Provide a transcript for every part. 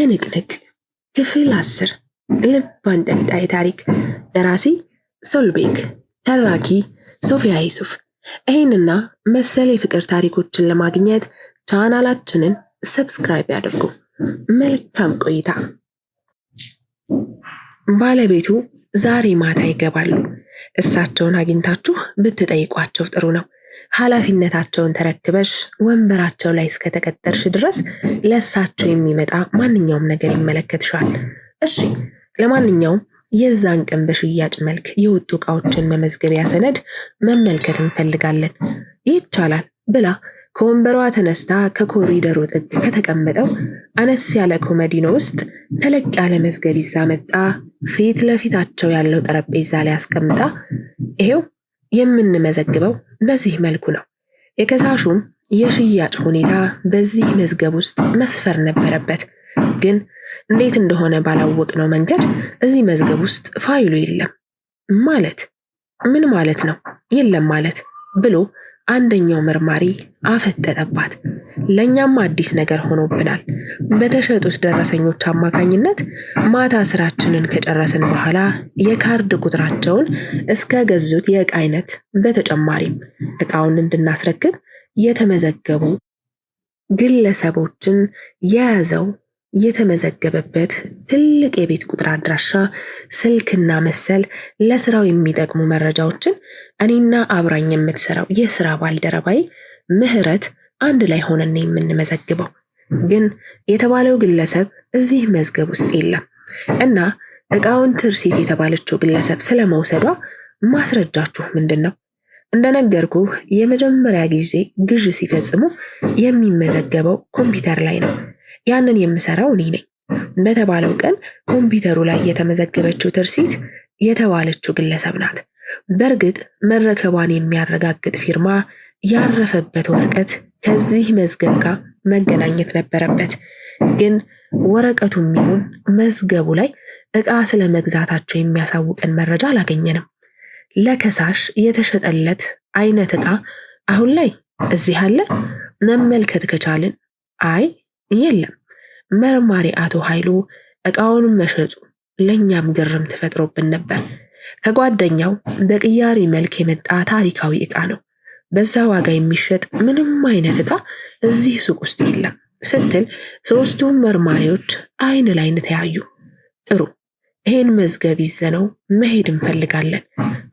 ትንቅንቅ ክፍል 10 ልብ አንጠልጣይ ታሪክ። ደራሲ ሶልቤክ፣ ተራኪ ሶፊያ ዩሱፍ። ይህንና መሰል የፍቅር ታሪኮችን ለማግኘት ቻናላችንን ሰብስክራይብ ያድርጉ። መልካም ቆይታ። ባለቤቱ ዛሬ ማታ ይገባሉ። እሳቸውን አግኝታችሁ ብትጠይቋቸው ጥሩ ነው። ኃላፊነታቸውን ተረክበሽ ወንበራቸው ላይ እስከተቀጠርሽ ድረስ ለእሳቸው የሚመጣ ማንኛውም ነገር ይመለከትሻል። እሺ፣ ለማንኛውም የዛን ቀን በሽያጭ መልክ የወጡ ዕቃዎችን መመዝገቢያ ሰነድ መመልከት እንፈልጋለን። ይቻላል ብላ ከወንበሯ ተነስታ ከኮሪደሩ ጥግ ከተቀመጠው አነስ ያለ ኮመዲኖ ውስጥ ተለቅ ያለ መዝገብ ይዛ መጣ። ፊት ለፊታቸው ያለው ጠረጴዛ ላይ አስቀምጣ፣ ይሄው የምንመዘግበው በዚህ መልኩ ነው። የከሳሹም የሽያጭ ሁኔታ በዚህ መዝገብ ውስጥ መስፈር ነበረበት። ግን እንዴት እንደሆነ ባላወቅነው መንገድ እዚህ መዝገብ ውስጥ ፋይሉ የለም። ማለት ምን ማለት ነው የለም ማለት ብሎ አንደኛው መርማሪ አፈጠጠባት። ለኛም አዲስ ነገር ሆኖብናል። በተሸጡት ደረሰኞች አማካኝነት ማታ ስራችንን ከጨረስን በኋላ የካርድ ቁጥራቸውን እስከ ገዙት የዕቃ አይነት በተጨማሪም ዕቃውን እንድናስረክብ የተመዘገቡ ግለሰቦችን የያዘው የተመዘገበበት ትልቅ የቤት ቁጥር፣ አድራሻ፣ ስልክና መሰል ለስራው የሚጠቅሙ መረጃዎችን እኔና አብራኝ የምትሰራው የስራ ባልደረባይ ምህረት አንድ ላይ ሆነን የምንመዘግበው። ግን የተባለው ግለሰብ እዚህ መዝገብ ውስጥ የለም እና ዕቃውን ትርሲት የተባለችው ግለሰብ ስለመውሰዷ ማስረጃችሁ ምንድን ነው? እንደነገርኩ የመጀመሪያ ጊዜ ግዥ ሲፈጽሙ የሚመዘገበው ኮምፒውተር ላይ ነው። ያንን የምሰራው እኔ ነኝ። በተባለው ቀን ኮምፒውተሩ ላይ የተመዘገበችው ትርሲት የተባለችው ግለሰብ ናት። በእርግጥ መረከቧን የሚያረጋግጥ ፊርማ ያረፈበት ወረቀት ከዚህ መዝገብ ጋር መገናኘት ነበረበት። ግን ወረቀቱም ይሁን መዝገቡ ላይ ዕቃ ስለ መግዛታቸው የሚያሳውቀን መረጃ አላገኘንም። ለከሳሽ የተሸጠለት አይነት ዕቃ አሁን ላይ እዚህ አለ መመልከት ከቻልን፣ አይ የለም። መርማሪ አቶ ኃይሉ ዕቃውን መሸጡ ለኛም ግርም ተፈጥሮብን ነበር። ከጓደኛው በቅያሪ መልክ የመጣ ታሪካዊ ዕቃ ነው። በዛ ዋጋ የሚሸጥ ምንም አይነት ዕቃ እዚህ ሱቅ ውስጥ የለም ስትል ሶስቱም መርማሪዎች አይን ላይን ተያዩ። ጥሩ፣ ይሄን መዝገብ ይዘነው መሄድ እንፈልጋለን።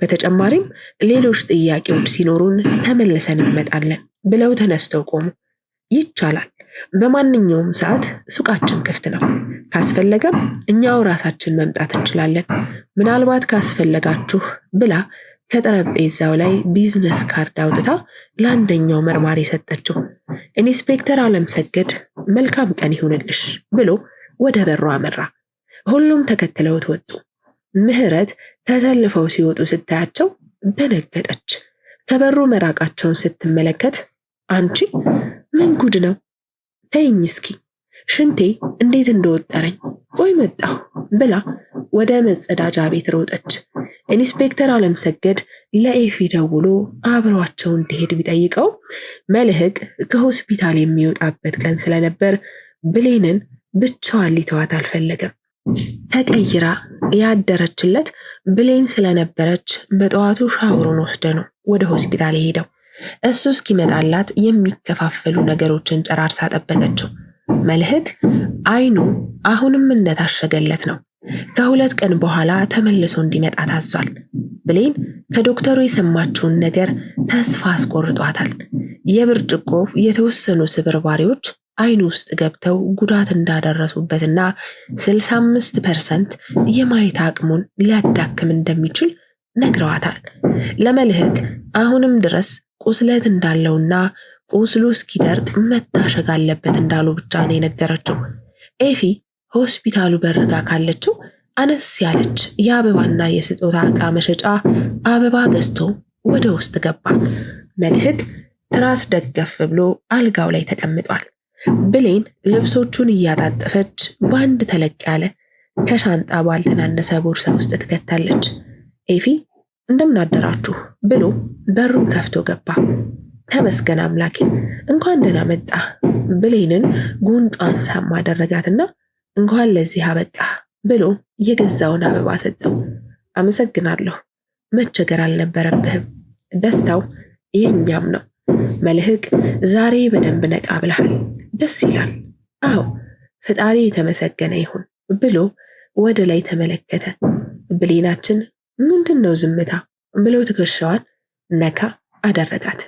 በተጨማሪም ሌሎች ጥያቄዎች ሲኖሩን ተመልሰን እንመጣለን ብለው ተነስተው ቆሙ። ይቻላል፣ በማንኛውም ሰዓት ሱቃችን ክፍት ነው። ካስፈለገም እኛው ራሳችን መምጣት እንችላለን። ምናልባት ካስፈለጋችሁ ብላ ከጠረጴዛው ላይ ቢዝነስ ካርድ አውጥታ ለአንደኛው መርማሪ ሰጠችው። ኢንስፔክተር አለምሰገድ መልካም ቀን ይሁንልሽ ብሎ ወደ በሩ አመራ። ሁሉም ተከትለውት ወጡ። ምህረት ተሰልፈው ሲወጡ ስታያቸው ደነገጠች። ከበሩ መራቃቸውን ስትመለከት አንቺ ምን ጉድ ነው? ተይኝ እስኪ ሽንቴ እንዴት እንደወጠረኝ፣ ቆይ መጣሁ ብላ ወደ መጸዳጃ ቤት ሮጠች። ኢንስፔክተር አለምሰገድ ለኤፊ ደውሎ አብሯቸው እንዲሄድ ቢጠይቀው መልህቅ ከሆስፒታል የሚወጣበት ቀን ስለነበር ብሌንን ብቻዋን ሊተዋት አልፈለገም። ተቀይራ ያደረችለት ብሌን ስለነበረች በጠዋቱ ሻወሩን ወስደ ነው ወደ ሆስፒታል የሄደው። እሱ እስኪመጣላት የሚከፋፈሉ ነገሮችን ጨራርሳ ጠበቀችው። መልህቅ አይኑ አሁንም እንደታሸገለት ነው። ከ2 ቀን በኋላ ተመልሶ እንዲመጣ ታዟል። ብሌን ከዶክተሩ የሰማችውን ነገር ተስፋ አስቆርጧታል። የብርጭቆ የተወሰኑ ስብርባሪዎች አይኑ ውስጥ ገብተው ጉዳት እንዳደረሱበትና 65% የማየት አቅሙን ሊያዳክም እንደሚችል ነግረዋታል። ለመልህቅ አሁንም ድረስ ቁስለት እንዳለውና ቁስሉ እስኪደርቅ መታሸግ አለበት እንዳሉ ብቻ ነው የነገረችው። ኤፊ ሆስፒታሉ በርጋ ካለችው አነስ ያለች የአበባና የስጦታ ዕቃ መሸጫ አበባ ገዝቶ ወደ ውስጥ ገባ። መልህቅ ትራስ ደገፍ ብሎ አልጋው ላይ ተቀምጧል። ብሌን ልብሶቹን እያጣጠፈች በአንድ ተለቅ ያለ ከሻንጣ ባልተናነሰ ቦርሳ ውስጥ ትከታለች። ኤፊ እንደምን አደራችሁ ብሎ በሩን ከፍቶ ገባ። ተመስገን አምላኬ እንኳን ደህና መጣ። ብሌንን ጉንጯን ሳም አደረጋትና እንኳን ለዚህ አበቃ ብሎ የገዛውን አበባ ሰጠው። አመሰግናለሁ፣ መቸገር አልነበረብህም። ደስታው የእኛም ነው። መልህቅ ዛሬ በደንብ ነቃ ብለሃል። ደስ ይላል። አዎ ፈጣሪ የተመሰገነ ይሁን ብሎ ወደ ላይ ተመለከተ። ብሌናችን ምንድን ነው ዝምታ ብሎ ትከሻዋን ነካ አደረጋት።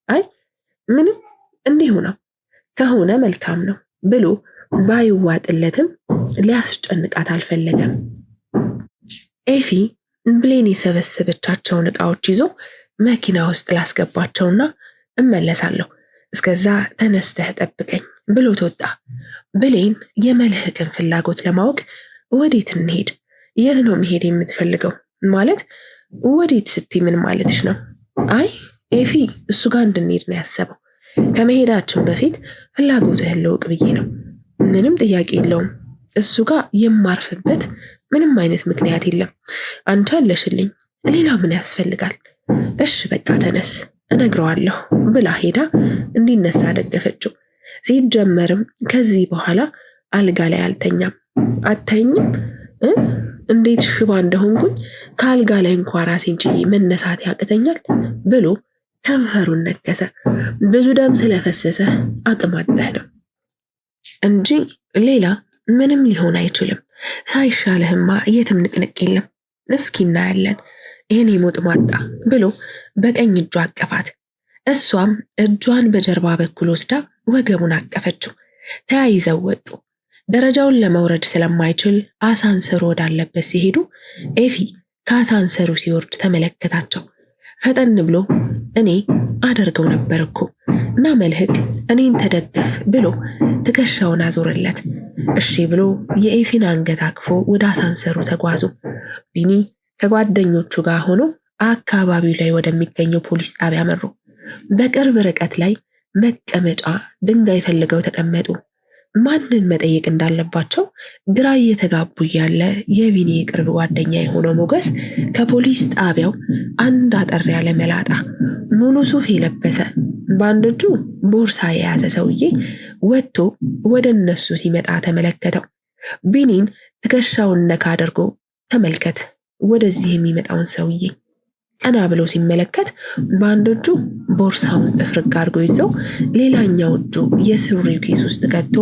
አይ ምንም እንዲሁ ነው ከሆነ መልካም ነው ብሎ ባይዋጥለትም ሊያስጨንቃት አልፈለገም። ኤፊ ብሌን የሰበሰበቻቸውን ዕቃዎች ይዞ መኪና ውስጥ ላስገባቸውና እመለሳለሁ፣ እስከዛ ተነስተህ ጠብቀኝ ብሎ ተወጣ። ብሌን የመልህቅን ፍላጎት ለማወቅ ወዴት እንሄድ? የት ነው መሄድ የምትፈልገው? ማለት ወዴት ስትይ ምን ማለትሽ ነው? አይ ኤፊ እሱ ጋር እንድንሄድ ነው ያሰበው። ከመሄዳችን በፊት ፍላጎትህን ልወቅ ብዬ ነው። ምንም ጥያቄ የለውም። እሱ ጋር የማርፍበት ምንም አይነት ምክንያት የለም። አንቺ አለሽልኝ፣ ሌላ ምን ያስፈልጋል? እሺ በቃ ተነስ እነግረዋለሁ ብላ ሄዳ እንዲነሳ ደገፈችው። ሲጀመርም ከዚህ በኋላ አልጋ ላይ አልተኛም። አተኝም እንዴት ሽባ እንደሆንኩኝ ከአልጋ ላይ እንኳ ራሴን ችዬ መነሳት ያቅተኛል ብሎ ከንፈሩን ነከሰ። ብዙ ደም ስለፈሰሰ አቅም አጥተህ ነው እንጂ ሌላ ምንም ሊሆን አይችልም። ሳይሻልህማ የትም ንቅንቅ የለም። እስኪ እናያለን ይህን የሞጥ ማጣ ብሎ በቀኝ እጇ አቀፋት። እሷም እጇን በጀርባ በኩል ወስዳ ወገቡን አቀፈችው። ተያይዘው ወጡ። ደረጃውን ለመውረድ ስለማይችል አሳንሰሩ ወዳለበት ሲሄዱ ኤፊ ከአሳንሰሩ ሲወርድ ተመለከታቸው። ፈጠን ብሎ እኔ አደርገው ነበር እኮ እና መልህቅ እኔን ተደገፍ ብሎ ትከሻውን አዞረለት። እሺ ብሎ የኤፊን አንገት አቅፎ ወደ አሳንሰሩ ተጓዙ። ቢኒ ከጓደኞቹ ጋር ሆኖ አካባቢው ላይ ወደሚገኘው ፖሊስ ጣቢያ መሩ። በቅርብ ርቀት ላይ መቀመጫ ድንጋይ ፈልገው ተቀመጡ። ማንን መጠየቅ እንዳለባቸው ግራ እየተጋቡ እያለ የቢኒ የቅርብ ጓደኛ የሆነው ሞገስ ከፖሊስ ጣቢያው አንድ አጠር ያለ መላጣ ሙሉ ሱፍ የለበሰ በአንድ እጁ ቦርሳ የያዘ ሰውዬ ወጥቶ ወደ እነሱ ሲመጣ ተመለከተው። ቢኒን ትከሻውን ነካ አድርጎ ተመልከት ወደዚህ የሚመጣውን ሰውዬ ቀና ብሎ ሲመለከት በአንድ እጁ ቦርሳውን ጥፍርግ አድርጎ ይዘው ሌላኛው እጁ የሱሪው ኪስ ውስጥ ከቶ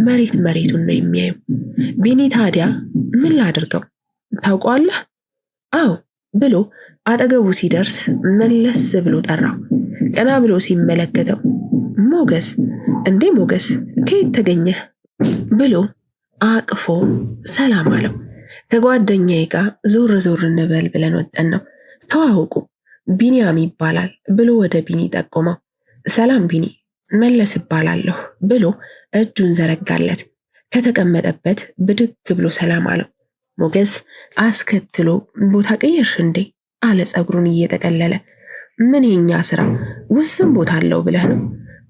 መሬቱን ነው የሚያየው። ቢኒ ታዲያ ምን ላድርገው ታውቀዋለህ? አዎ ብሎ አጠገቡ ሲደርስ መለስ ብሎ ጠራው። ቀና ብሎ ሲመለከተው ሞገስ፣ እንዴ ሞገስ ከየት ተገኘህ ብሎ አቅፎ ሰላም አለው። ከጓደኛዬ ጋር ዞር ዞር እንበል ብለን ወጠን ነው፣ ተዋወቁ ቢኒያም ይባላል ብሎ ወደ ቢኒ ጠቆመው። ሰላም ቢኒ፣ መለስ እባላለሁ ብሎ እጁን ዘረጋለት። ከተቀመጠበት ብድግ ብሎ ሰላም አለው። ሞገስ አስከትሎ ቦታ ቀየርሽ እንዴ አለ ፀጉሩን እየጠቀለለ። ምን የኛ ስራ ውስን ቦታ አለው ብለህ ነው?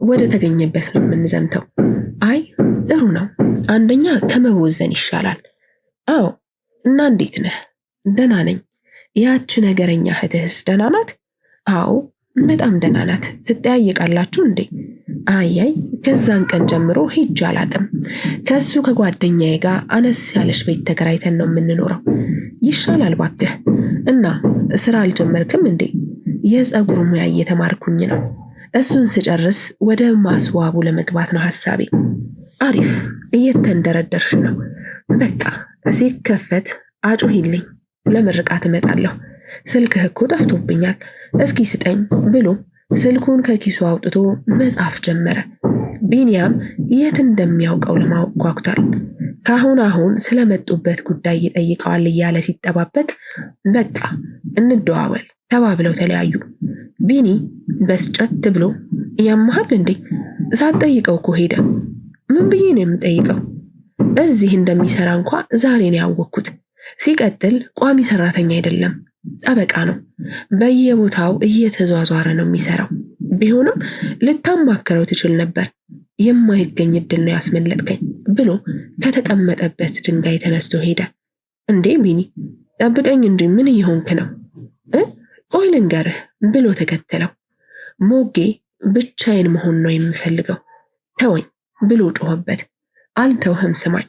ወደ ተገኘበት ነው የምንዘምተው። አይ ጥሩ ነው፣ አንደኛ ከመቦዘን ይሻላል። አዎ እና እንዴት ነህ? ደህና ነኝ። ያቺ ነገረኛ እህትህስ ደህና ናት? አዎ በጣም ደህና ናት። ትጠያየቃላችሁ እንዴ? አያይ ከዛን ቀን ጀምሮ ሂጅ አላቅም። ከሱ ከጓደኛዬ ጋር አነስ ያለሽ ቤት ተከራይተን ነው የምንኖረው። ይሻላል ባክህ። እና ስራ አልጀመርክም እንዴ? የፀጉር ሙያ እየተማርኩኝ ነው። እሱን ስጨርስ ወደ ማስዋቡ ለመግባት ነው ሐሳቤ። አሪፍ፣ እየተንደረደርሽ ነው። በቃ ሲከፈት አጩሂልኝ፣ ለምርቃት እመጣለሁ። ስልክህ እኮ ጠፍቶብኛል፣ እስኪ ስጠኝ ብሎ ስልኩን ከኪሱ አውጥቶ መጻፍ ጀመረ። ቢኒያም የት እንደሚያውቀው ለማወቅ ጓጉቷል። አሁን ስለመጡበት ጉዳይ ይጠይቀዋል እያለ ሲጠባበቅ በቃ እንደዋወል ተባብለው ተለያዩ። ቢኒ በስጨት ብሎ ያመሃል እንዴ? ሳትጠይቀው እኮ ሄደ። ምን ብዬ ነው የምጠይቀው? እዚህ እንደሚሰራ እንኳ ዛሬ ነው ያወቅኩት። ሲቀጥል ቋሚ ሰራተኛ አይደለም፣ ጠበቃ ነው። በየቦታው እየተዟዟረ ነው የሚሰራው። ቢሆንም ልታማክረው ትችል ነበር። የማይገኝ እድል ነው ያስመለጥከኝ ብሎ ከተቀመጠበት ድንጋይ ተነስቶ ሄደ። እንዴ ቢኒ ጠብቀኝ እንጂ ምን እየሆንክ ነው? ቆይ ልንገርህ ብሎ ተከተለው። ሞጌ ብቻዬን መሆን ነው የምፈልገው፣ ተወኝ ብሎ ጮኸበት። አልተውህም፣ ስማኝ፣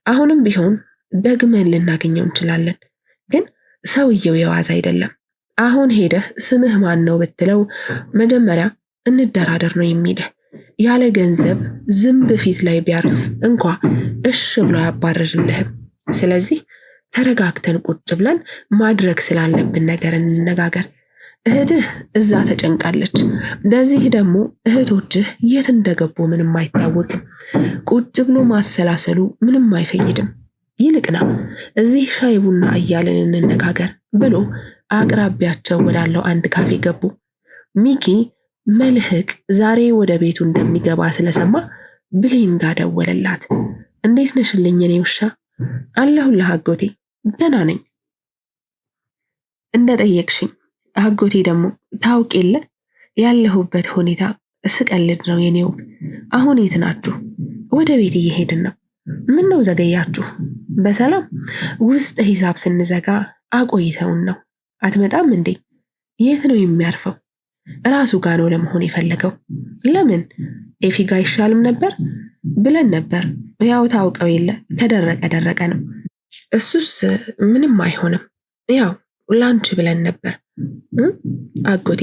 አሁንም ቢሆን ደግመን ልናገኘው እንችላለን። ግን ሰውየው የዋዛ አይደለም። አሁን ሄደህ ስምህ ማን ነው ብትለው መጀመሪያ እንደራደር ነው የሚልህ። ያለ ገንዘብ ዝንብ ፊት ላይ ቢያርፍ እንኳ እሽ ብሎ አያባርርልህም። ስለዚህ ተረጋግተን ቁጭ ብለን ማድረግ ስላለብን ነገር እንነጋገር። እህትህ እዛ ተጨንቃለች። በዚህ ደግሞ እህቶችህ የት እንደገቡ ምንም አይታወቅም። ቁጭ ብሎ ማሰላሰሉ ምንም አይፈይድም። ይልቅና እዚህ ሻይ ቡና እያልን እንነጋገር ብሎ አቅራቢያቸው ወዳለው አንድ ካፌ ገቡ። ሚኪ መልህቅ ዛሬ ወደ ቤቱ እንደሚገባ ስለሰማ ብሌን ጋር ደወለላት። እንዴት ነሽልኝ እኔ ውሻ? አለሁልህ አጎቴ፣ ደህና ነኝ። እንደጠየቅሽኝ አጎቴ ደግሞ ታውቅ የለ ያለሁበት ሁኔታ ስቀልድ ነው የኔው። አሁን የት ናችሁ? ወደ ቤት እየሄድን ነው። ምን ነው ዘገያችሁ? በሰላም ውስጥ ሂሳብ ስንዘጋ አቆይተውን ነው። አትመጣም እንዴ? የት ነው የሚያርፈው? ራሱ ጋር ነው ለመሆን የፈለገው። ለምን ኤፊ ጋ አይሻልም ነበር ብለን ነበር። ያው ታውቀው የለ ከደረቀ ደረቀ ነው። እሱስ ምንም አይሆንም። ያው ላንቺ ብለን ነበር አጎቴ።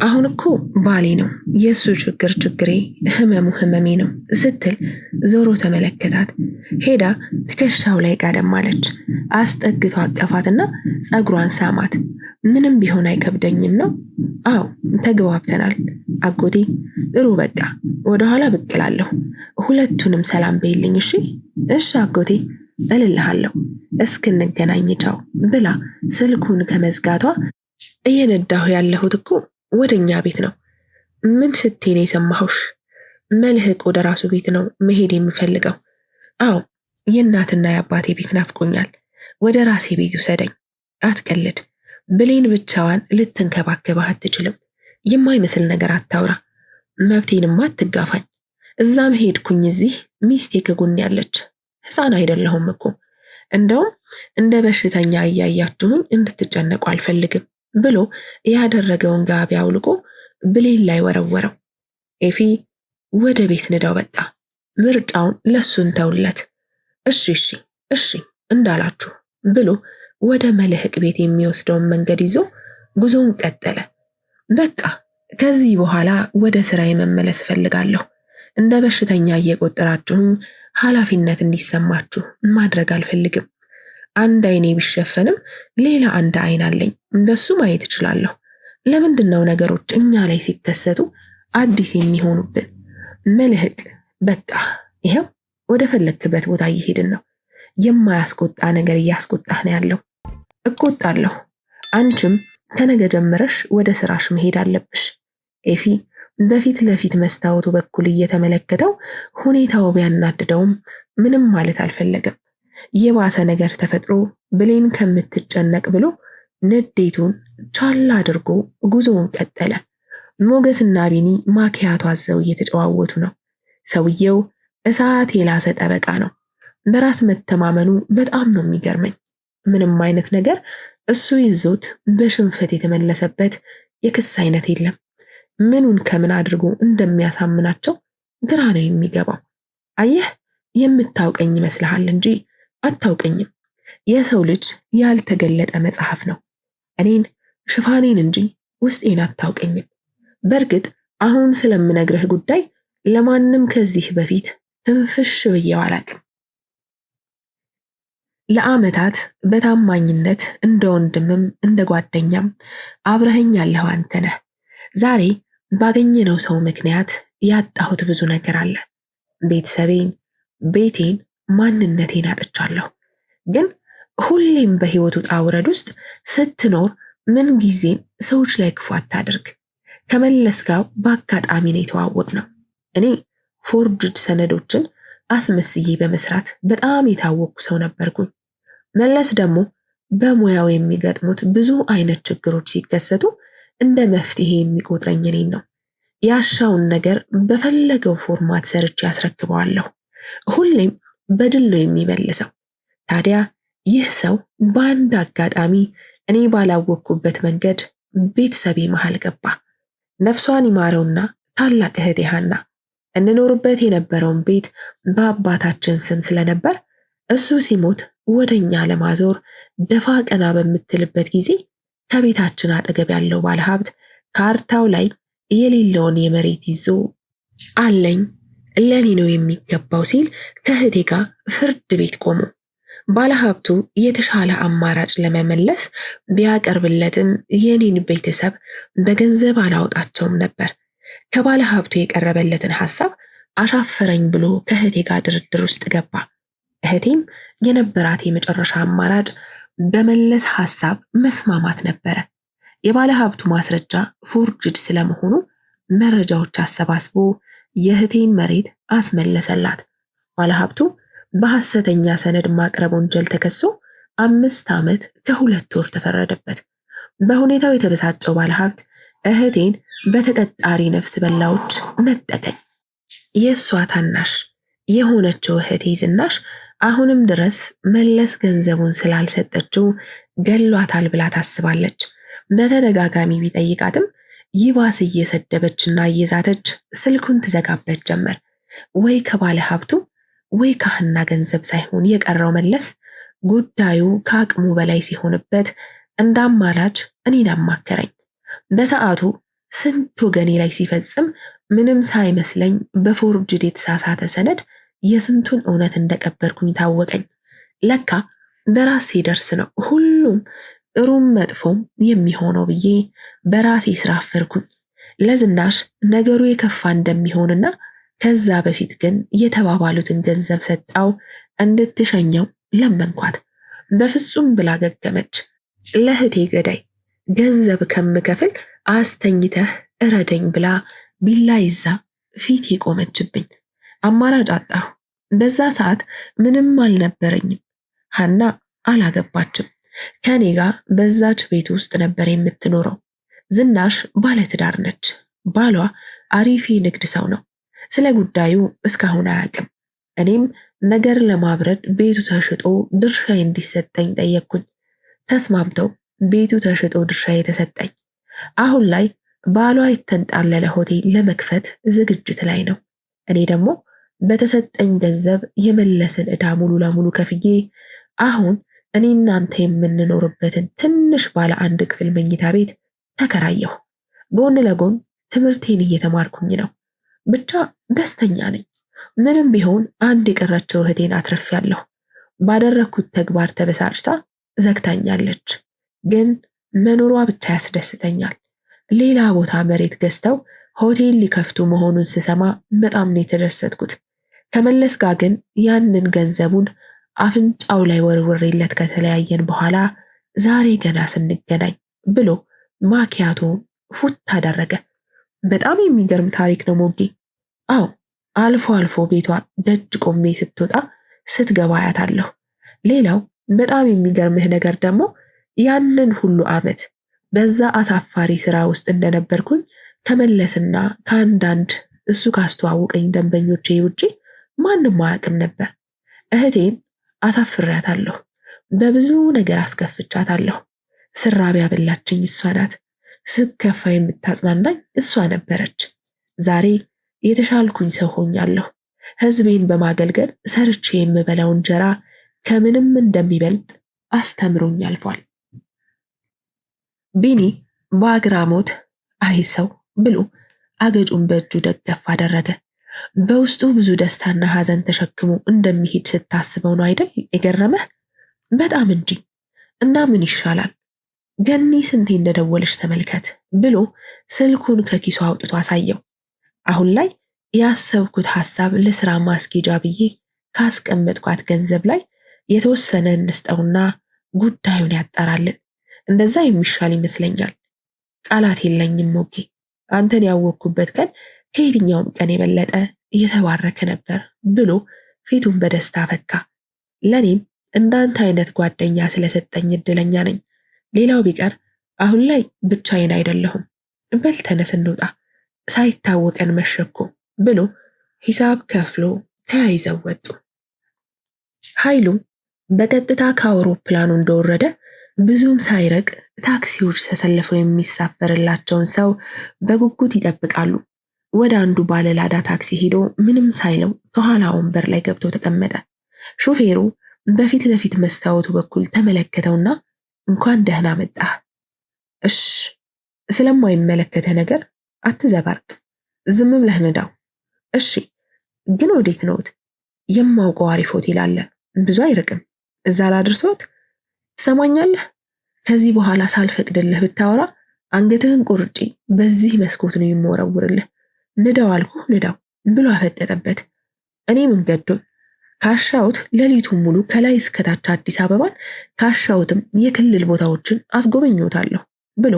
አሁን እኮ ባሌ ነው የእሱ ችግር ችግሬ፣ ህመሙ ህመሜ ነው ስትል ዞሮ ተመለከታት። ሄዳ ትከሻው ላይ ጋደም አለች። አስጠግቶ አቀፋትና ፀጉሯን ሳማት። ምንም ቢሆን አይከብደኝም ነው? አዎ ተግባብተናል አጎቴ። ጥሩ በቃ ወደኋላ ብቅ እላለሁ። ሁለቱንም ሰላም በይልኝ እሺ? እሺ አጎቴ እልልሃለሁ። እስክንገናኝ ቻው ብላ ስልኩን ከመዝጋቷ እየነዳሁ ያለሁት እኮ ወደኛ ቤት ነው። ምን ስትይ ነው የሰማሁሽ? መልህቅ ወደ ራሱ ቤት ነው መሄድ የሚፈልገው። አዎ የእናትና የአባቴ ቤት ናፍቆኛል። ወደ ራሴ ቤት ውሰደኝ። አትቀልድ። ብሌን ብቻዋን ልትንከባከባህ አትችልም። የማይመስል ነገር አታውራ። መብቴንማ አትጋፋኝ። እዛም ሄድኩኝ እዚህ ሚስቴ ከጎን ያለች። ሕፃን አይደለሁም እኮ። እንደውም እንደ በሽተኛ እያያችሁኝ እንድትጨነቁ አልፈልግም ብሎ ያደረገውን ጋቢ አውልቆ ብሌን ላይ ወረወረው። ኤፊ ወደ ቤት ንዳው በቃ ምርጫውን ለሱን ተውለት። እሺ እሺ እሺ እንዳላችሁ ብሎ ወደ መልህቅ ቤት የሚወስደውን መንገድ ይዞ ጉዞውን ቀጠለ። በቃ ከዚህ በኋላ ወደ ስራዬ መመለስ እፈልጋለሁ። እንደ በሽተኛ እየቆጠራችሁኝ ኃላፊነት እንዲሰማችሁ ማድረግ አልፈልግም። አንድ አይኔ ቢሸፈንም ሌላ አንድ አይን አለኝ። በሱ ማየት እችላለሁ። ለምንድን ነው ነገሮች እኛ ላይ ሲከሰቱ አዲስ የሚሆኑብን? መልህቅ በቃ ይሄው ወደ ፈለክበት ቦታ እየሄድን ነው። የማያስቆጣ ነገር እያስቆጣህ ነው ያለው። እቆጣለሁ። አንቺም ከነገ ጀምረሽ ወደ ስራሽ መሄድ አለብሽ። ኤፊ በፊት ለፊት መስታወቱ በኩል እየተመለከተው ሁኔታው ቢያናድደውም ምንም ማለት አልፈለገም። የባሰ ነገር ተፈጥሮ ብሌን ከምትጨነቅ ብሎ ንዴቱን ቻል አድርጎ ጉዞውን ቀጠለ። ሞገስና ቢኒ ማኪያቶ አዘው እየተጨዋወቱ ነው። ሰውየው እሳት የላሰ ጠበቃ ነው። በራስ መተማመኑ በጣም ነው የሚገርመኝ። ምንም አይነት ነገር እሱ ይዞት በሽንፈት የተመለሰበት የክስ አይነት የለም። ምኑን ከምን አድርጎ እንደሚያሳምናቸው ግራ ነው የሚገባው። አየህ የምታውቀኝ ይመስልሃል እንጂ አታውቀኝም። የሰው ልጅ ያልተገለጠ መጽሐፍ ነው። እኔን ሽፋኔን እንጂ ውስጤን አታውቀኝም። በእርግጥ አሁን ስለምነግርህ ጉዳይ ለማንም ከዚህ በፊት ትንፍሽ ብዬው አላቅም። ለዓመታት በታማኝነት እንደ ወንድምም እንደ ጓደኛም አብረኸኝ ያለኸው አንተ ነህ። ዛሬ ባገኘነው ሰው ምክንያት ያጣሁት ብዙ ነገር አለ። ቤተሰቤን፣ ቤቴን፣ ማንነቴን አጥቻለሁ። ግን ሁሌም በህይወት ውጣ ውረድ ውስጥ ስትኖር ምን ጊዜም ሰዎች ላይ ክፉ አታድርግ። ከመለስ ጋር በአጋጣሚ ነው የተዋወቅነው። እኔ ፎርጅድ ሰነዶችን አስመስዬ በመስራት በጣም የታወቅኩ ሰው ነበርኩኝ። መለስ ደግሞ በሙያው የሚገጥሙት ብዙ አይነት ችግሮች ሲከሰቱ እንደ መፍትሄ የሚቆጥረኝ እኔን ነው። ያሻውን ነገር በፈለገው ፎርማት ሰርቼ ያስረክበዋለሁ። ሁሌም በድል ነው የሚመልሰው። ታዲያ ይህ ሰው በአንድ አጋጣሚ እኔ ባላወቅኩበት መንገድ ቤተሰቤ መሃል ገባ። ነፍሷን ይማረውና ታላቅ እህቴ ሐና እንኖርበት የነበረውን ቤት በአባታችን ስም ስለነበር እሱ ሲሞት ወደኛ ለማዞር ደፋ ቀና በምትልበት ጊዜ ከቤታችን አጠገብ ያለው ባለሀብት ካርታው ላይ የሌለውን የመሬት ይዞ አለኝ ለኔ ነው የሚገባው ሲል ከእህቴ ጋር ፍርድ ቤት ቆሙ። ባለሀብቱ የተሻለ አማራጭ ለመመለስ ቢያቀርብለትም የኔን ቤተሰብ በገንዘብ አላወጣቸውም ነበር። ከባለሀብቱ የቀረበለትን ሐሳብ አሻፈረኝ ብሎ ከእህቴ ጋር ድርድር ውስጥ ገባ። እህቴም የነበራት የመጨረሻ አማራጭ በመለስ ሐሳብ መስማማት ነበረ። የባለሀብቱ ማስረጃ ፎርጅድ ስለመሆኑ መረጃዎች አሰባስቦ የእህቴን መሬት አስመለሰላት። ባለሀብቱ በሐሰተኛ ሰነድ ማቅረብ ወንጀል ተከሶ 5 ዓመት ከ2 ወር ተፈረደበት። በሁኔታው የተበሳጨው ባለሀብት እህቴን በተቀጣሪ ነፍስ በላዎች ነጠቀኝ። የእሷ ታናሽ የሆነችው እህቴ ዝናሽ አሁንም ድረስ መለስ ገንዘቡን ስላልሰጠችው ገሏታል ብላ ታስባለች። በተደጋጋሚ ቢጠይቃትም ይባስ እየሰደበችና እየዛተች ስልኩን ትዘጋበት ጀመር። ወይ ከባለ ሀብቱ ወይ ካህና ገንዘብ ሳይሆን የቀረው መለስ ጉዳዩ ከአቅሙ በላይ ሲሆንበት እንደ አማላጅ እኔን አማከረኝ። በሰዓቱ ስንት ወገኔ ላይ ሲፈጽም ምንም ሳይመስለኝ በፎርጅድ የተሳሳተ ሰነድ የስንቱን እውነት እንደቀበርኩኝ ታወቀኝ። ለካ በራሴ ደርስ ነው ሁሉም ጥሩም መጥፎም የሚሆነው ብዬ በራሴ ስራ አፈርኩኝ። ለዝናሽ ነገሩ የከፋ እንደሚሆንና ከዛ በፊት ግን የተባባሉትን ገንዘብ ሰጣው እንድትሸኘው ለመንኳት። በፍጹም ብላ ገገመች። ለእህቴ ገዳይ ገንዘብ ከምከፍል አስተኝተህ እረደኝ ብላ ቢላ ይዛ ፊት የቆመችብኝ። አማራጭ አጣሁ። በዛ ሰዓት ምንም አልነበረኝም። ሀና አላገባችም። ከኔ ጋር በዛች ቤት ውስጥ ነበር የምትኖረው። ዝናሽ ባለትዳር ነች። ባሏ አሪፍ የንግድ ሰው ነው። ስለ ጉዳዩ እስካሁን አያውቅም። እኔም ነገር ለማብረድ ቤቱ ተሽጦ ድርሻዬ እንዲሰጠኝ ጠየቅኩኝ። ተስማምተው ቤቱ ተሽጦ ድርሻዬ ተሰጠኝ። አሁን ላይ ባሏ የተንጣለለ ሆቴል ለመክፈት ዝግጅት ላይ ነው። እኔ ደግሞ በተሰጠኝ ገንዘብ የመለስን ዕዳ ሙሉ ለሙሉ ከፍዬ አሁን እኔ እናንተ የምንኖርበትን ትንሽ ባለ 1 ክፍል መኝታ ቤት ተከራየሁ። ጎን ለጎን ትምህርቴን እየተማርኩኝ ነው። ብቻ ደስተኛ ነኝ። ምንም ቢሆን አንድ የቀረችው እህቴን አትርፌያለሁ። ባደረኩት ተግባር ተበሳጭታ ዘግታኛለች። ግን መኖሯ ብቻ ያስደስተኛል። ሌላ ቦታ መሬት ገዝተው ሆቴል ሊከፍቱ መሆኑን ስሰማ በጣም ነው የተደሰትኩት። ከመለስ ጋር ግን ያንን ገንዘቡን አፍንጫው ላይ ወርውሬለት ከተለያየን በኋላ ዛሬ ገና ስንገናኝ ብሎ ማኪያቶ ፉት አደረገ። በጣም የሚገርም ታሪክ ነው ሞጌ። አዎ አልፎ አልፎ ቤቷ ደጅ ቆሜ ስትወጣ ስትገባ አያታለሁ። ሌላው በጣም የሚገርምህ ነገር ደግሞ ያንን ሁሉ ዓመት በዛ አሳፋሪ ስራ ውስጥ እንደነበርኩኝ ከመለስና ከአንዳንድ እሱ ካስተዋወቀኝ ደንበኞቼ ውጪ ማንም አያውቅም ነበር። እህቴን አሳፍሬያታለሁ። በብዙ ነገር አስከፍቻታለሁ። ስራብ ያበላችኝ እሷ ናት። ስከፋ የምታጽናናኝ እሷ ነበረች። ዛሬ የተሻልኩኝ ሰው ሆኛለሁ። ህዝቤን በማገልገል ሰርቼ የምበላው እንጀራ ከምንም እንደሚበልጥ አስተምሮኝ አልፏል። ቢኒ በአግራሞት አይ ሰው ብሎ አገጩን በእጁ ደገፍ አደረገ። በውስጡ ብዙ ደስታና ሐዘን ተሸክሞ እንደሚሄድ ስታስበው ነው አይደል የገረመህ? በጣም እንጂ። እና ምን ይሻላል? ገኒ ስንቴ እንደደወለች ተመልከት ብሎ ስልኩን ከኪሱ አውጥቶ አሳየው። አሁን ላይ ያሰብኩት ሐሳብ ለስራ ማስጌጃ ብዬ ካስቀመጥኳት ገንዘብ ላይ የተወሰነ እንስጠውና ጉዳዩን ያጣራልን። እንደዛ የሚሻል ይመስለኛል። ቃላት የለኝም ሞጌ። አንተን ያወቅኩበት ቀን ከየትኛውም ቀን የበለጠ እየተባረከ ነበር ብሎ ፊቱን በደስታ ፈካ። ለኔም እንዳንተ አይነት ጓደኛ ስለሰጠኝ እድለኛ ነኝ። ሌላው ቢቀር አሁን ላይ ብቻዬን አይደለሁም። በል ተነስ እንውጣ፣ ሳይታወቀን መሸኮ ብሎ ሂሳብ ከፍሎ ተያይዘው ወጡ። ኃይሉ በቀጥታ ከአውሮፕላኑ እንደወረደ ብዙም ሳይርቅ ታክሲዎች ተሰልፈው የሚሳፈርላቸውን ሰው በጉጉት ይጠብቃሉ። ወደ አንዱ ባለላዳ ታክሲ ሄዶ ምንም ሳይለው ከኋላ ወንበር ላይ ገብቶ ተቀመጠ። ሹፌሩ በፊት ለፊት መስታወቱ በኩል ተመለከተውና እንኳን ደህና መጣህ። እሽ፣ ስለማይመለከተ ነገር አትዘባርቅ፣ ዝም ብለህ ንዳው። እሺ፣ ግን ወዴት ነውት? የማውቀው አሪፍ ሆቴል አለ፣ ብዙ አይርቅም። እዛ ላድርሶት? ትሰማኛለህ? ከዚህ በኋላ ሳልፈቅድልህ ብታወራ አንገትህን ቁርጪ በዚህ መስኮት ነው የምወረውርልህ። ንዳው አልኩህ፣ ንዳው ብሎ አፈጠጠበት። እኔ ምን ገዶኝ? ካሻውት ሌሊቱን ሙሉ ከላይ እስከታች አዲስ አበባን ካሻውትም የክልል ቦታዎችን አስጎበኝዎታለሁ ብሎ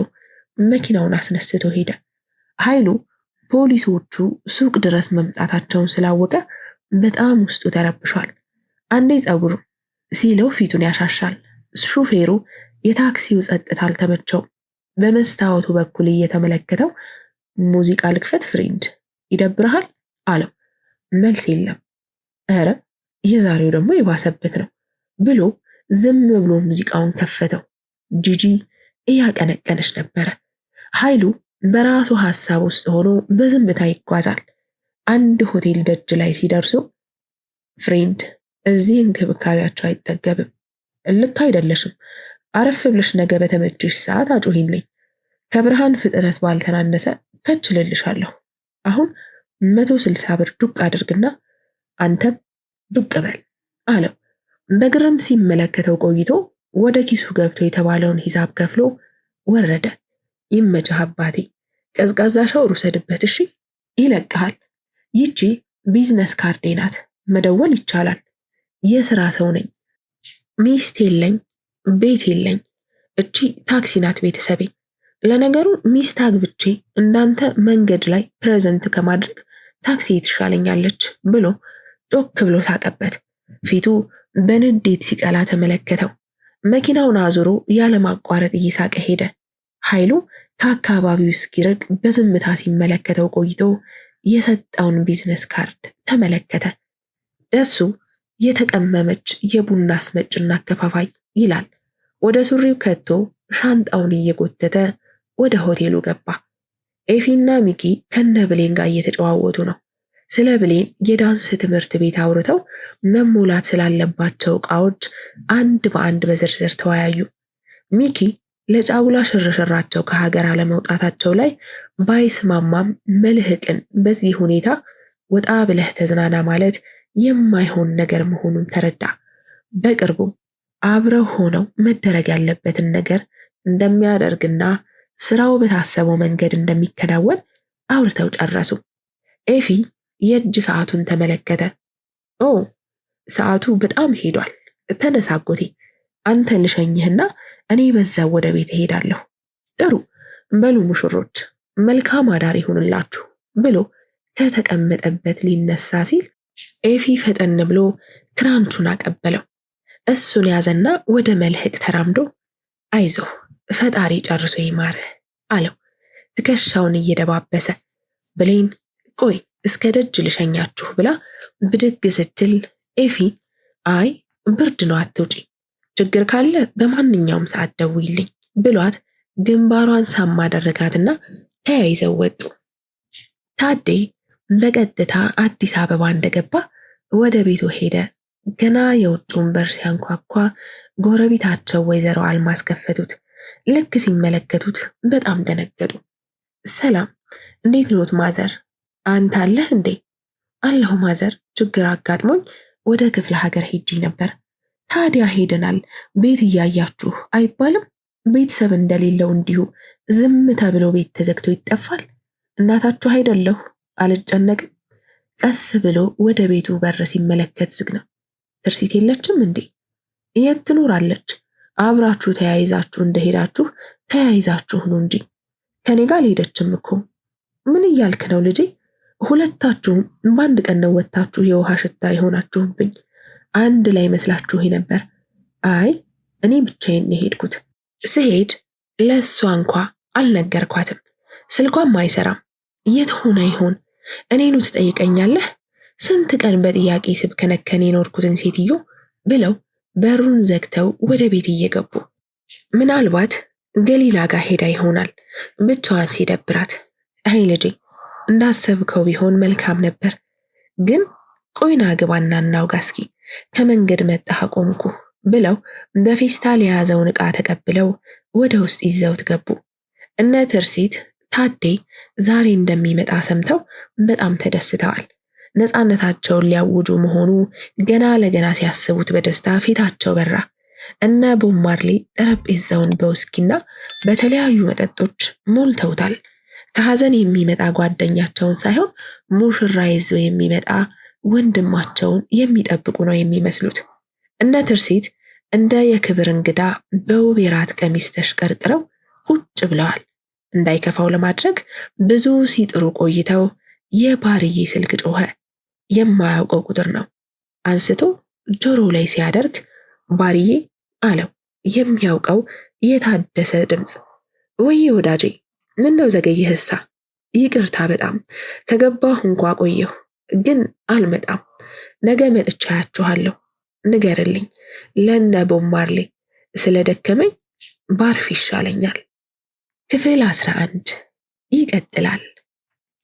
መኪናውን አስነስቶ ሄደ። ኃይሉ ፖሊሶቹ ሱቅ ድረስ መምጣታቸውን ስላወቀ በጣም ውስጡ ተረብሿል። አንዴ ጸጉሩ ሲለው ፊቱን ያሻሻል። ሹፌሩ የታክሲው ጸጥታ አልተመቸው። በመስታወቱ በኩል እየተመለከተው ሙዚቃ ልክፈት ፍሬንድ፣ ይደብርሃል አለው። መልስ የለም። ኧረ የዛሬው ደግሞ የባሰበት ነው ብሎ ዝም ብሎ ሙዚቃውን ከፈተው። ጂጂ እያቀነቀነች ነበረ። ኃይሉ በራሱ ሐሳብ ውስጥ ሆኖ በዝምታ ይጓዛል። አንድ ሆቴል ደጅ ላይ ሲደርሱ ፍሬንድ፣ እዚህ እንክብካቤያቸው አይጠገብም። ልክ አይደለሽም። አረፍ ብለሽ ነገ በተመቸሽ ሰዓት አጩሂልኝ። ከብርሃን ፍጥነት ባልተናነሰ ከችልልሻለሁ። አሁን 160 ብር ዱቅ አድርግና አንተም ዱቅ በል አለው። በግርም ሲመለከተው ቆይቶ ወደ ኪሱ ገብቶ የተባለውን ሂሳብ ከፍሎ ወረደ። ይመችህ አባቴ፣ ቀዝቃዛ ሻወር ውሰድበት። እሺ ይለቅሃል። ይቺ ቢዝነስ ካርዴ ናት። መደወል ይቻላል። የሥራ ሰው ነኝ። ሚስት የለኝ፣ ቤት የለኝ። እቺ ታክሲ ናት ቤተሰቤ። ለነገሩ ሚስት አግብቼ እንዳንተ መንገድ ላይ ፕሬዘንት ከማድረግ ታክሲ ትሻለኛለች ብሎ ጮክ ብሎ ሳቀበት። ፊቱ በንዴት ሲቀላ ተመለከተው። መኪናውን አዙሮ ያለማቋረጥ እየሳቀ ሄደ። ኃይሉ ከአካባቢው እስኪርቅ በዝምታ ሲመለከተው ቆይቶ የሰጠውን ቢዝነስ ካርድ ተመለከተ። ደሱ የተቀመመች የቡና አስመጭና አከፋፋይ ይላል። ወደ ሱሪው ከቶ ሻንጣውን እየጎተተ ወደ ሆቴሉ ገባ። ኤፊና ሚኪ ከነ ብሌን ጋር እየተጨዋወቱ ነው። ስለ ብሌን የዳንስ ትምህርት ቤት አውርተው መሞላት ስላለባቸው ዕቃዎች አንድ በአንድ በዝርዝር ተወያዩ። ሚኪ ለጫጉላ ሽርሽራቸው ከሀገር አለመውጣታቸው ላይ ባይስማማም መልህቅን በዚህ ሁኔታ ወጣ ብለህ ተዝናና ማለት የማይሆን ነገር መሆኑን ተረዳ። በቅርቡ አብረው ሆነው መደረግ ያለበትን ነገር እንደሚያደርግና ስራው በታሰበው መንገድ እንደሚከናወን አውርተው ጨረሱ። ኤፊ የእጅ ሰዓቱን ተመለከተ። ኦ ሰዓቱ በጣም ሄዷል። ተነሳ አጎቴ፣ አንተ ልሸኝህና እኔ በዛው ወደ ቤት እሄዳለሁ። ጥሩ በሉ ሙሽሮች፣ መልካም አዳር ይሁንላችሁ ብሎ ከተቀመጠበት ሊነሳ ሲል ኤፊ ፈጠን ብሎ ክራንቹን አቀበለው። እሱን ያዘና ወደ መልህቅ ተራምዶ አይዞህ ፈጣሪ ጨርሶ ይማርህ አለው ትከሻውን እየደባበሰ። ብሌን ቆይ እስከ ደጅ ልሸኛችሁ ብላ ብድግ ስትል ኤፊ አይ ብርድ ነው አትውጪ፣ ችግር ካለ በማንኛውም ሰዓት ደውይልኝ ብሏት ግንባሯን ሳም አደረጋትና ተያይዘው ወጡ። ታዴ በቀጥታ አዲስ አበባ እንደገባ ወደ ቤቱ ሄደ። ገና የውጭውን በር ሲያንኳኳ ጎረቤታቸው ወይዘሮ አልማዝ ከፈቱት። ልክ ሲመለከቱት በጣም ደነገጡ። ሰላም፣ እንዴት ኖት ማዘር? አንተ አለህ እንዴ? አለሁ ማዘር፣ ችግር አጋጥሞኝ ወደ ክፍለ ሀገር ሄጄ ነበር። ታዲያ ሄደናል፣ ቤት እያያችሁ አይባልም? ቤተሰብ እንደሌለው እንዲሁ ዝም ተብሎ ቤት ተዘግቶ ይጠፋል? እናታችሁ አይደለሁ፣ አልጨነቅም። ቀስ ብሎ ወደ ቤቱ በር ሲመለከት ዝግ ነው። ትርሲት የለችም እንዴ? የት ትኖራለች? አብራችሁ ተያይዛችሁ እንደሄዳችሁ ተያይዛችሁ ነው እንጂ ከኔ ጋር አልሄደችም እኮ። ምን እያልክ ነው ልጄ? ሁለታችሁም በአንድ ቀን ነው ወጥታችሁ የውሃ ሽታ የሆናችሁብኝ። አንድ ላይ መስላችሁ ነበር። አይ እኔ ብቻዬን የሄድኩት። ስሄድ ለእሷ እንኳ አልነገርኳትም። ስልኳም አይሰራም። የት ሆነ ይሆን? እኔኑ ትጠይቀኛለህ? ስንት ቀን በጥያቄ ስብከነከን የኖርኩትን ሴትዮ ብለው በሩን ዘግተው ወደ ቤት እየገቡ ምናልባት ገሊላ ጋር ሄዳ ይሆናል ብቻዋን ሲደብራት። አይ ልጄ እንዳሰብከው ቢሆን መልካም ነበር። ግን ቆይና ግባና እናውጋ እስኪ ከመንገድ መጣህ አቆምኩ ብለው በፌስታል የያዘውን ዕቃ ተቀብለው ወደ ውስጥ ይዘውት ገቡ። እነ ትርሲት ታዴ ዛሬ እንደሚመጣ ሰምተው በጣም ተደስተዋል። ነፃነታቸውን ሊያውጁ መሆኑ ገና ለገና ሲያስቡት በደስታ ፊታቸው በራ። እነ ቦብ ማርሌ ጠረጴዛውን በውስኪና በተለያዩ መጠጦች ሞልተውታል። ከሐዘን የሚመጣ ጓደኛቸውን ሳይሆን ሙሽራ ይዞ የሚመጣ ወንድማቸውን የሚጠብቁ ነው የሚመስሉት። እነ ትርሲት እንደ የክብር እንግዳ በውብ የራት ቀሚስ ተሽቀርቅረው ቁጭ ብለዋል። እንዳይከፋው ለማድረግ ብዙ ሲጥሩ ቆይተው የባርዬ ስልክ ጮኸ። የማያውቀው ቁጥር ነው። አንስቶ ጆሮ ላይ ሲያደርግ ባርዬ አለው የሚያውቀው የታደሰ ድምፅ። ወይ ወዳጄ ምን ነው ዘገየህሳ? ይቅርታ በጣም ከገባሁ እንኳ ቆየሁ፣ ግን አልመጣም። ነገ መጥቻ ያችኋለሁ። ንገርልኝ ለነ ቦብ ማርሌ ስለደከመኝ ባርፍ ይሻለኛል። ክፍል 11 ይቀጥላል።